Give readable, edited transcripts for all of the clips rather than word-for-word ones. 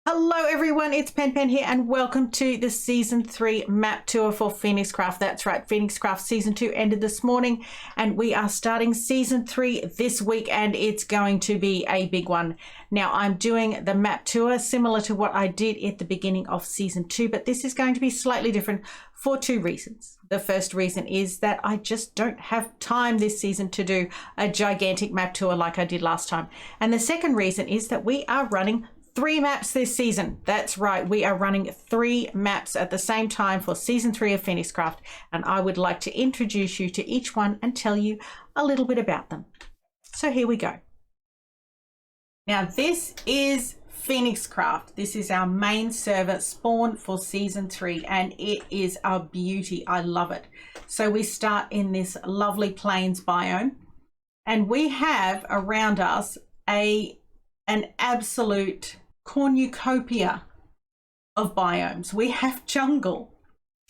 Hello everyone, it's Pen here and welcome to the Season 3 map tour for Phoenixcraft. That's right, Phoenixcraft Season 2 ended this morning and we are starting Season 3 this week and it's going to be a big one. Now I'm doing the map tour similar to what I did at the beginning of Season 2, but this is going to be slightly different for two reasons. The first reason is that I just don't have time this season to do a gigantic map tour like I did last time. And the second reason is that we are running 3 maps this season. That's right, we are running 3 maps at the same time for Season 3 of Phoenixcraft, and I would like to introduce you to each one and tell you a little bit about them. So here we go. Now this is Phoenixcraft. This is our main server spawn for Season 3 and it is a beauty. I love it. So we start in this lovely plains biome and we have around us an absolute cornucopia of biomes. We have jungle,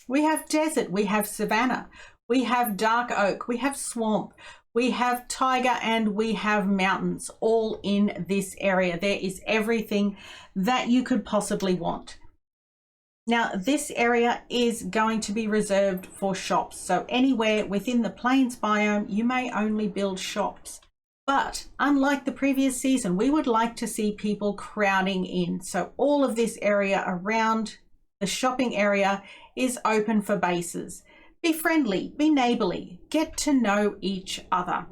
we have desert, we have savanna, we have dark oak, we have swamp, we have taiga, and we have mountains all in this area. There is everything that you could possibly want. Now this area is going to be reserved for shops, so anywhere within the plains biome you may only build shops. But unlike the previous season, we would like to see people crowding in. So all of this area around the shopping area is open for bases. Be friendly, be neighborly, get to know each other.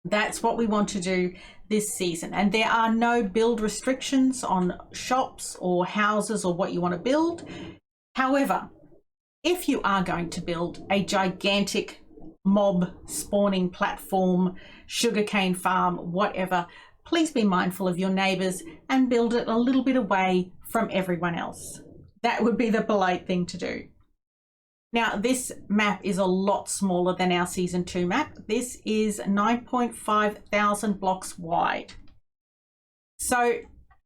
That's what we want to do this season. And there are no build restrictions on shops or houses or what you want to build. However, if you are going to build a gigantic mob spawning platform, sugarcane farm, whatever, please be mindful of your neighbors and build it a little bit away from everyone else. That would be the polite thing to do. Now this map is a lot smaller than our Season 2 map. This is 9.5 thousand blocks wide. So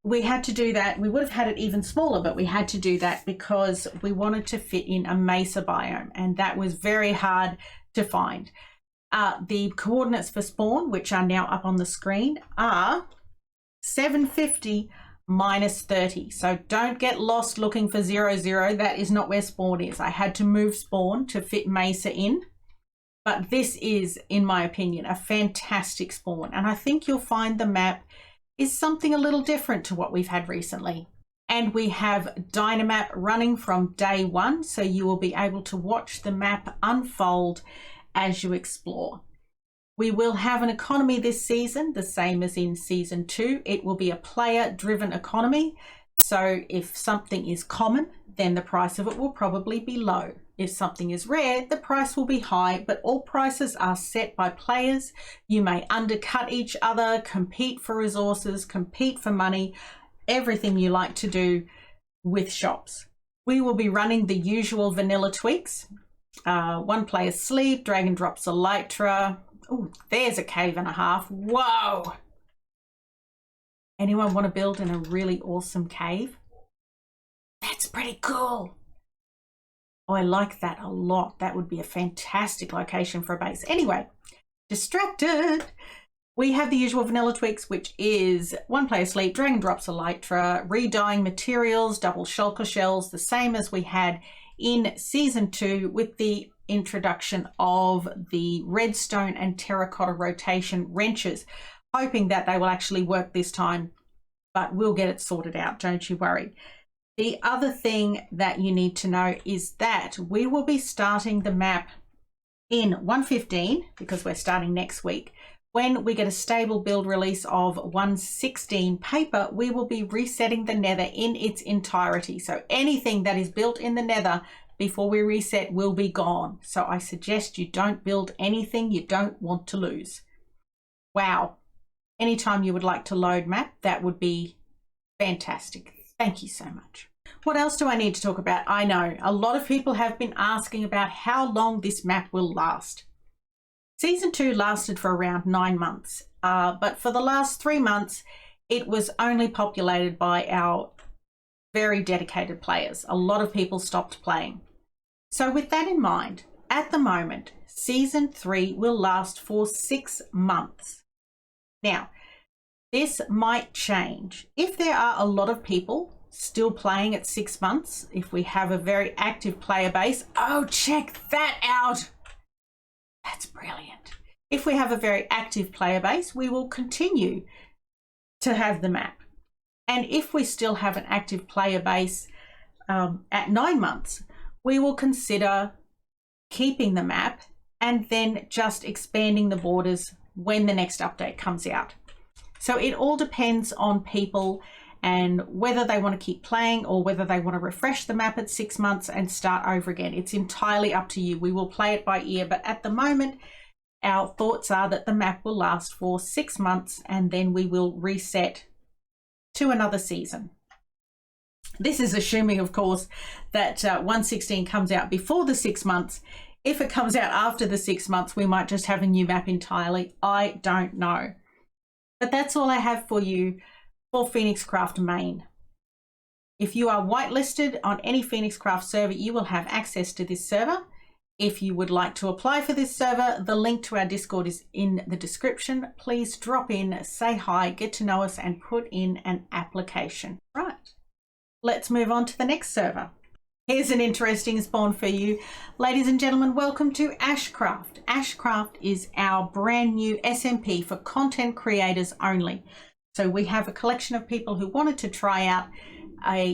we had to do that. We would have had it even smaller, but we had to do that because we wanted to fit in a mesa biome, and that was very hard to find. The coordinates for spawn, which are now up on the screen, are 750 minus 30. So don't get lost looking for 0, 0. That is not where spawn is. I had to move spawn to fit mesa in, but this is, in my opinion, a fantastic spawn, and I think you'll find the map is something a little different to what we've had recently. And we have Dynamap running from day 1, so you will be able to watch the map unfold as you explore. We will have an economy this season, the same as in Season 2. It will be a player-driven economy, so if something is common, then the price of it will probably be low. If something is rare, the price will be high, but all prices are set by players. You may undercut each other, compete for resources, compete for money, everything you like to do with shops. We will be running the usual vanilla tweaks. 1 player sleep, drag and drops elytra. Oh, there's a cave and a half. Whoa! Anyone want to build in a really awesome cave? That's pretty cool. Oh, I like that a lot. That would be a fantastic location for a base. Anyway, distracted. We have the usual vanilla tweaks, which is 1 player sleep, drag and drops elytra, re-dyeing materials, double shulker shells, the same as we had in Season 2 with the introduction of the redstone and terracotta rotation wrenches, hoping that they will actually work this time, but we'll get it sorted out, don't you worry. The other thing that you need to know is that we will be starting the map in 1.15 because we're starting next week. When we get a stable build release of 1.16 paper, we will be resetting the nether in its entirety. So anything that is built in the nether before we reset will be gone. So I suggest you don't build anything you don't want to lose. Wow. Anytime you would like to load map, that would be fantastic. Thank you so much. What else do I need to talk about? I know a lot of people have been asking about how long this map will last. Season 2 lasted for around 9 months, but for the last 3 months, it was only populated by our very dedicated players. A lot of people stopped playing. So with that in mind, at the moment, Season 3 will last for 6 months. Now, This might change. If there are a lot of people still playing at 6 months, if we have a very active player base, oh, check that out. That's brilliant. If we have a very active player base, we will continue to have the map. And if we still have an active player base at 9 months, we will consider keeping the map and then just expanding the borders when the next update comes out. So it all depends on people and whether they want to keep playing or whether they want to refresh the map at 6 months and start over again. It's entirely up to you. We will play it by ear, but at the moment, our thoughts are that the map will last for 6 months and then we will reset to another season. This is assuming, of course, that 1.16 comes out before the 6 months. If it comes out after the 6 months, we might just have a new map entirely. I don't know. But that's all I have for you for Phoenixcraft main. If you are whitelisted on any Phoenixcraft server, you will have access to this server. If you would like to apply for this server, the link to our Discord is in the description. Please drop in, say hi, get to know us, and put in an application. Right, let's move on to the next server. Here's an interesting spawn for you. Ladies and gentlemen, welcome to Ashcraft. Ashcraft is our brand new SMP for content creators only. So we have a collection of people who wanted to try out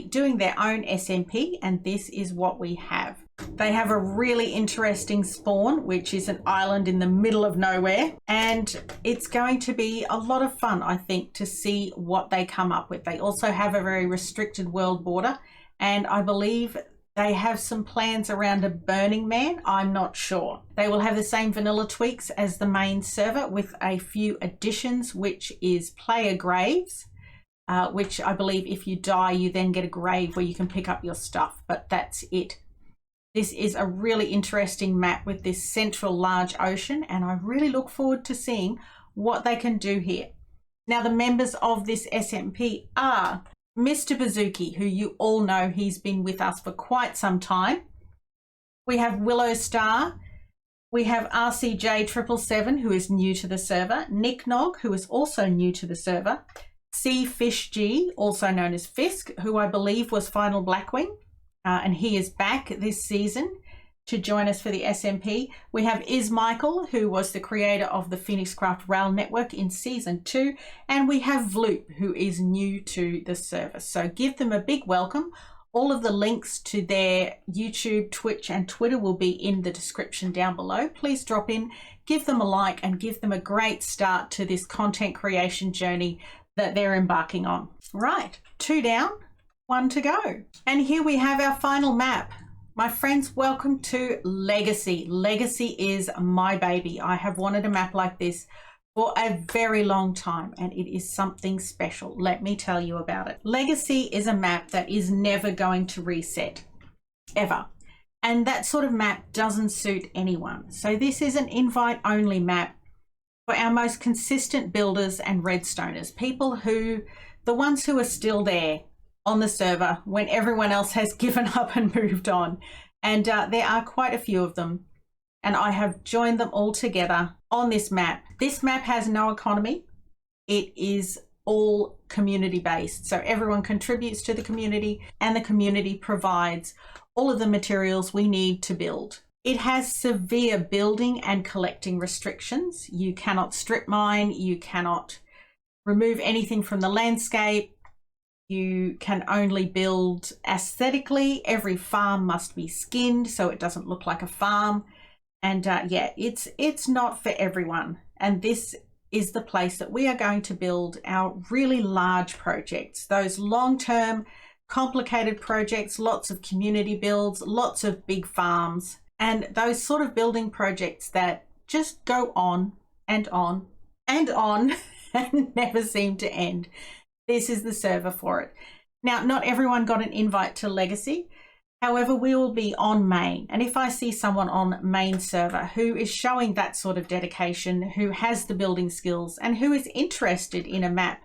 doing their own SMP, and this is what we have. They have a really interesting spawn, which is an island in the middle of nowhere, and it's going to be a lot of fun, I think, to see what they come up with. They also have a very restricted world border, and I believe they have some plans around a Burning Man. I'm not sure. They will have the same vanilla tweaks as the main server with a few additions, which is player graves, which I believe if you die, you then get a grave where you can pick up your stuff, but that's it. This is a really interesting map with this central large ocean, and I really look forward to seeing what they can do here. Now, the members of this SMP are MrBouzouki, who you all know, he's been with us for quite some time. We have WillowStar. We have RCJ777, who is new to the server. NickNog, who is also new to the server. CFisG, also known as Fisk, who I believe was Final Blackwing. And he is back this season to join us for the SMP. We have IzMichael, who was the creator of the Phoenixcraft Rail Network in Season 2. And we have Vloop, who is new to the server. So give them a big welcome. All of the links to their YouTube, Twitch, and Twitter will be in the description down below. Please drop in, give them a like, and give them a great start to this content creation journey that they're embarking on. Right, 2 down. 1 to go. And here we have our final map. My friends, welcome to Legacy. Legacy is my baby. I have wanted a map like this for a very long time, and it is something special. Let me tell you about it. Legacy is a map that is never going to reset, ever. And that sort of map doesn't suit anyone. So this is an invite-only map for our most consistent builders and redstoners, people who, the ones who are still there on the server when everyone else has given up and moved on. And there are quite a few of them, and I have joined them all together on this map. This map has no economy. It is all community based. So everyone contributes to the community, and the community provides all of the materials we need to build. It has severe building and collecting restrictions. You cannot strip mine, you cannot remove anything from the landscape. You can only build aesthetically. Every farm must be skinned so it doesn't look like a farm. And yeah, it's not for everyone. And this is the place that we are going to build our really large projects, those long-term, complicated projects, lots of community builds, lots of big farms, and those sort of building projects that just go on and on and on and never seem to end. This is the server for it. Now, not everyone got an invite to Legacy. However, we will be on main. And if I see someone on main server who is showing that sort of dedication, who has the building skills, and who is interested in a map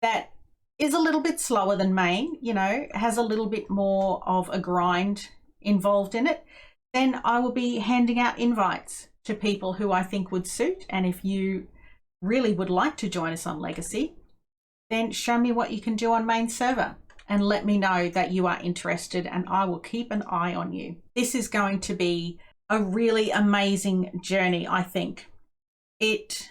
that is a little bit slower than main, you know, has a little bit more of a grind involved in it, then I will be handing out invites to people who I think would suit. And if you really would like to join us on Legacy, then show me what you can do on main server and let me know that you are interested, and I will keep an eye on you. This is going to be a really amazing journey, I think. It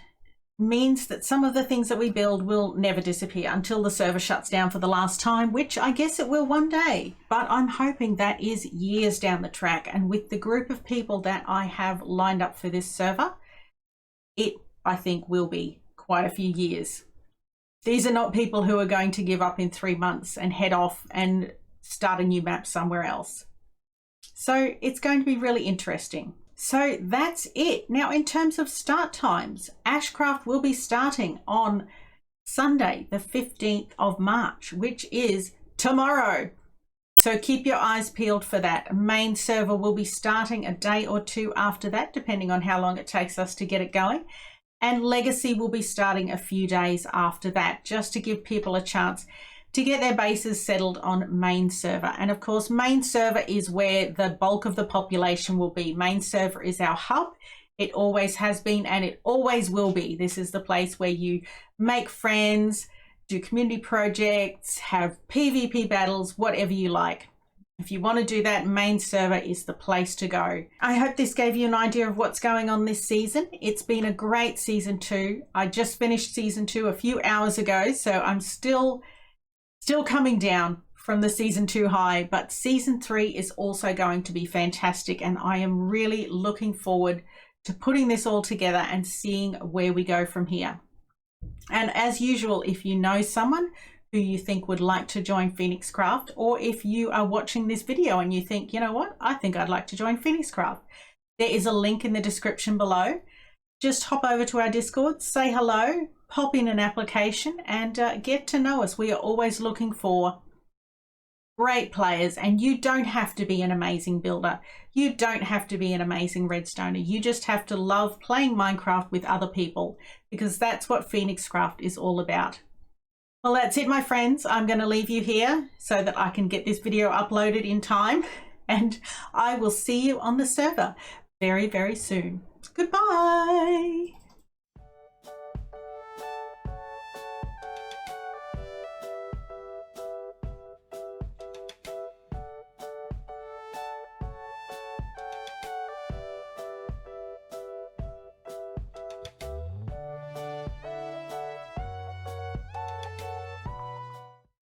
means that some of the things that we build will never disappear until the server shuts down for the last time, which I guess it will one day, but I'm hoping that is years down the track. And with the group of people that I have lined up for this server, it, I think, will be quite a few years. These are not people who are going to give up in 3 months and head off and start a new map somewhere else. So it's going to be really interesting. So that's it. Now, in terms of start times, Ashcraft will be starting on Sunday, the 15th of March, which is tomorrow. So keep your eyes peeled for that. Main server will be starting a day or two after that, depending on how long it takes us to get it going. And Legacy will be starting a few days after that, just to give people a chance to get their bases settled on main server. And of course, main server is where the bulk of the population will be. Main server is our hub. It always has been, and it always will be. This is the place where you make friends, do community projects, have PvP battles, whatever you like. If you want to do that, main server is the place to go. I hope this gave you an idea of what's going on this season. It's been a great season 2. I just finished season 2 a few hours ago, so I'm still coming down from the season 2 high, but season 3 is also going to be fantastic, and I am really looking forward to putting this all together and seeing where we go from here. And as usual, if you know someone who you think would like to join Phoenixcraft, or if you are watching this video and you think, you know what, I think I'd like to join Phoenixcraft, there is a link in the description below. Just hop over to our Discord, say hello, pop in an application, and get to know us. We are always looking for great players, and you don't have to be an amazing builder. You don't have to be an amazing redstoner. You just have to love playing Minecraft with other people, because that's what Phoenixcraft is all about. Well, that's it, my friends. I'm going to leave you here so that I can get this video uploaded in time, and I will see you on the server very, very soon. Goodbye.